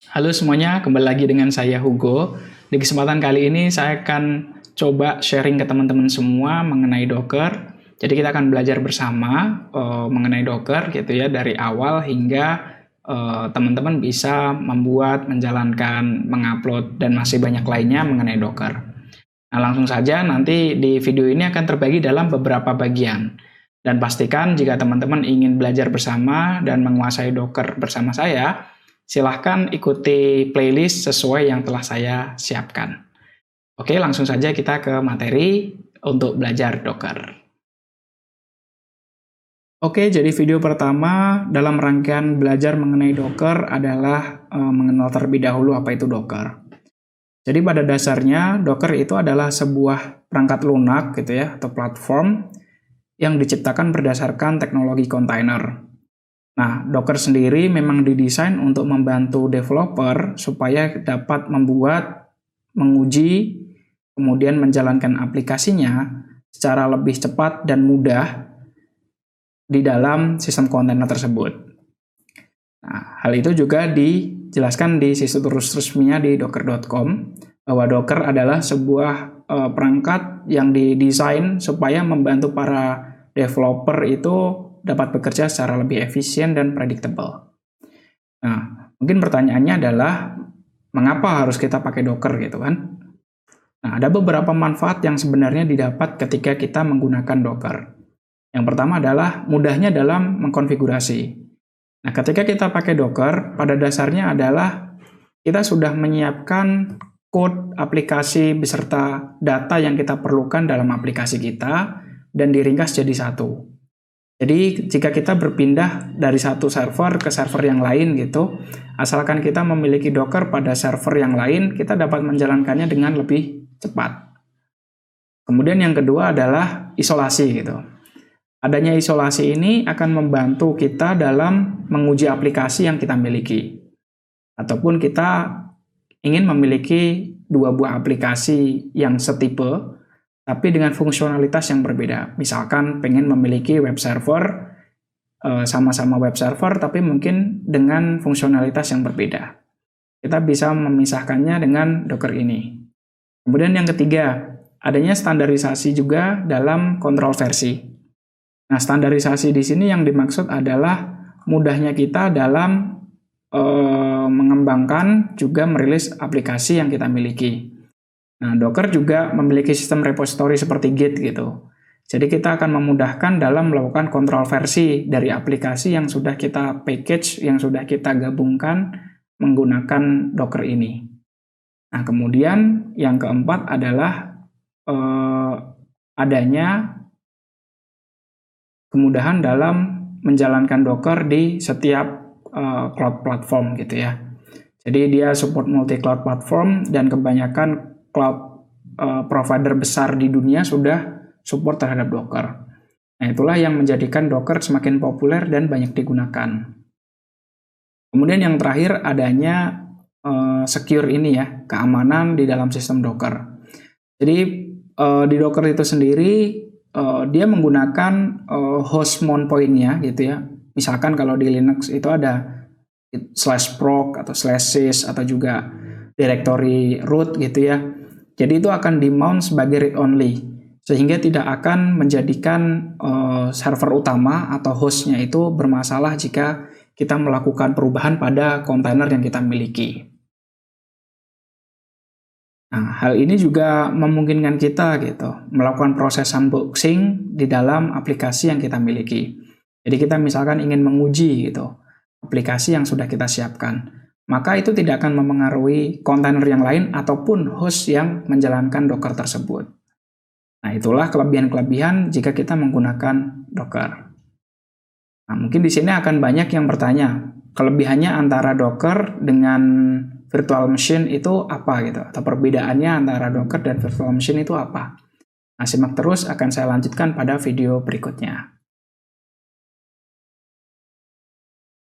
Halo semuanya, kembali lagi dengan saya Hugo. Di kesempatan kali ini saya akan coba sharing ke teman-teman semua mengenai Docker. Jadi kita akan belajar bersama mengenai Docker gitu ya, dari awal hingga teman-teman bisa membuat, menjalankan, mengupload, dan masih banyak lainnya mengenai Docker. Nah, langsung saja nanti di video ini akan terbagi dalam beberapa bagian. Dan pastikan jika teman-teman ingin belajar bersama dan menguasai Docker bersama saya, silahkan ikuti playlist sesuai yang telah saya siapkan. Oke, langsung saja kita ke materi untuk belajar Docker. Oke, jadi video pertama dalam rangkaian belajar mengenai Docker adalah mengenal terlebih dahulu apa itu Docker. Jadi pada dasarnya Docker itu adalah sebuah perangkat lunak gitu ya, atau platform yang diciptakan berdasarkan teknologi kontainer. Nah, Docker sendiri memang didesain untuk membantu developer supaya dapat membuat, menguji, kemudian menjalankan aplikasinya secara lebih cepat dan mudah di dalam sistem kontainer tersebut. Nah, hal itu juga dijelaskan di situs resminya di docker.com, bahwa Docker adalah sebuah perangkat yang didesain supaya membantu para developer itu dapat bekerja secara lebih efisien dan predictable. Nah, mungkin pertanyaannya adalah, mengapa harus kita pakai Docker gitu kan? Nah, ada beberapa manfaat yang sebenarnya didapat ketika kita menggunakan Docker. Yang pertama adalah mudahnya dalam mengkonfigurasi. Nah, ketika kita pakai Docker, pada dasarnya adalah kita sudah menyiapkan code aplikasi beserta data yang kita perlukan dalam aplikasi kita dan diringkas jadi satu. Jadi jika kita berpindah dari satu server ke server yang lain gitu, asalkan kita memiliki Docker pada server yang lain, kita dapat menjalankannya dengan lebih cepat. Kemudian yang kedua adalah isolasi gitu. Adanya isolasi ini akan membantu kita dalam menguji aplikasi yang kita miliki. Ataupun kita ingin memiliki dua buah aplikasi yang setipe, tapi dengan fungsionalitas yang berbeda. Misalkan pengen memiliki web server, sama-sama web server, tapi mungkin dengan fungsionalitas yang berbeda. Kita bisa memisahkannya dengan Docker ini. Kemudian yang ketiga, adanya standarisasi juga dalam kontrol versi. Nah, standarisasi di sini yang dimaksud adalah mudahnya kita dalam mengembangkan juga merilis aplikasi yang kita miliki. Nah, Docker juga memiliki sistem repository seperti Git gitu. Jadi kita akan memudahkan dalam melakukan kontrol versi dari aplikasi yang sudah kita package, yang sudah kita gabungkan menggunakan Docker ini. Nah, kemudian yang keempat adalah adanya kemudahan dalam menjalankan Docker di setiap cloud platform gitu ya. Jadi dia support multi-cloud platform dan kebanyakan cloud provider besar di dunia sudah support terhadap Docker. Nah, itulah yang menjadikan Docker semakin populer dan banyak digunakan. Kemudian yang terakhir adanya secure ini ya, keamanan di dalam sistem Docker. Jadi di Docker itu sendiri dia menggunakan host mount point-nya gitu ya. Misalkan kalau di Linux itu ada /proc atau /sys atau juga directory root gitu ya. Jadi itu akan di-mount sebagai read-only, sehingga tidak akan menjadikan server utama atau hostnya itu bermasalah jika kita melakukan perubahan pada kontainer yang kita miliki. Nah, hal ini juga memungkinkan kita gitu melakukan proses sandboxing di dalam aplikasi yang kita miliki. Jadi kita misalkan ingin menguji gitu aplikasi yang sudah kita siapkan, maka itu tidak akan memengaruhi kontainer yang lain ataupun host yang menjalankan Docker tersebut. Nah, itulah kelebihan-kelebihan jika kita menggunakan Docker. Nah, mungkin di sini akan banyak yang bertanya, kelebihannya antara Docker dengan virtual machine itu apa gitu, atau perbedaannya antara Docker dan virtual machine itu apa. Nah, simak terus, akan saya lanjutkan pada video berikutnya.